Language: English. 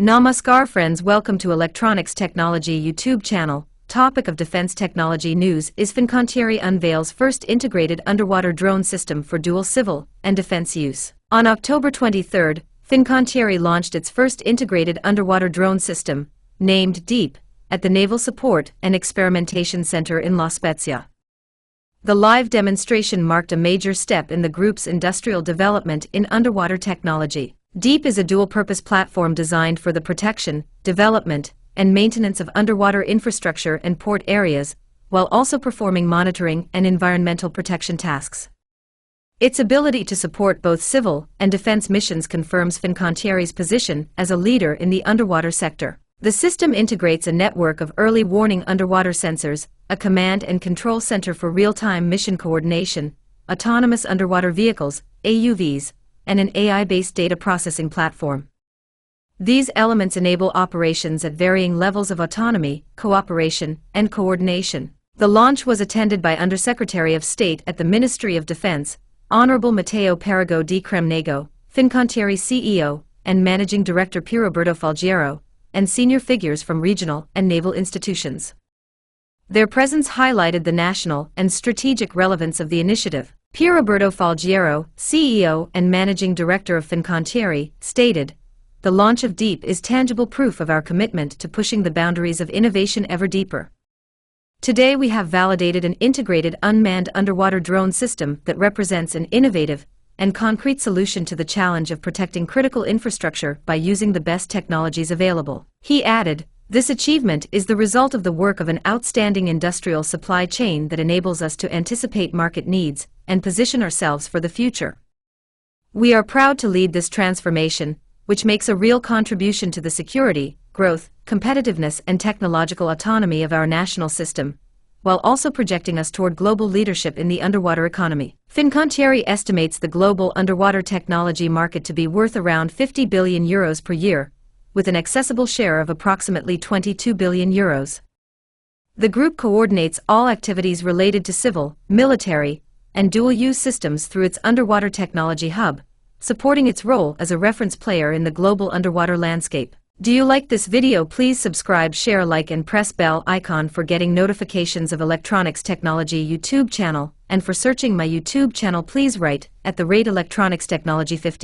Namaskar friends, welcome to Electronics Technology YouTube channel. Topic of defense technology news is Fincantieri unveils first integrated underwater drone system for dual civil and defense use. On October 23, Fincantieri launched its first integrated underwater drone system, named Deep, at the Naval Support and Experimentation Center in La Spezia. The live demonstration marked a major step in the group's industrial development in underwater technology. Deep is a dual-purpose platform designed for the protection, development, and maintenance of underwater infrastructure and port areas, while also performing monitoring and environmental protection tasks. Its ability to support both civil and defense missions confirms Fincantieri's position as a leader in the underwater sector. The system integrates a network of early warning underwater sensors, a command and control center for real-time mission coordination, autonomous underwater vehicles, AUVs, and an AI-based data processing platform. These elements enable operations at varying levels of autonomy, cooperation, and coordination. The launch was attended by Undersecretary of State at the Ministry of Defense, Honorable Matteo Perrigo di Cremnego, Fincantieri CEO, and Managing Director Pierroberto Falgiero, and senior figures from regional and naval institutions. Their presence highlighted the national and strategic relevance of the initiative. Pierroberto Falgiero, CEO and Managing Director of Fincantieri, stated, "The launch of Deep is tangible proof of our commitment to pushing the boundaries of innovation ever deeper. Today we have validated an integrated unmanned underwater drone system that represents an innovative and concrete solution to the challenge of protecting critical infrastructure by using the best technologies available." He added, "This achievement is the result of the work of an outstanding industrial supply chain that enables us to anticipate market needs and position ourselves for the future. We are proud to lead this transformation, which makes a real contribution to the security, growth, competitiveness and technological autonomy of our national system, while also projecting us toward global leadership in the underwater economy." Fincantieri estimates the global underwater technology market to be worth around €50 billion per year, with an accessible share of approximately €22 billion. The group coordinates all activities related to civil, military, and dual-use systems through its underwater technology hub, supporting its role as a reference player in the global underwater landscape. Do you like this video? Please subscribe, share, like and press bell icon for getting notifications of Electronics Technology YouTube channel, and for searching my YouTube channel please write @Electronics Technology 50.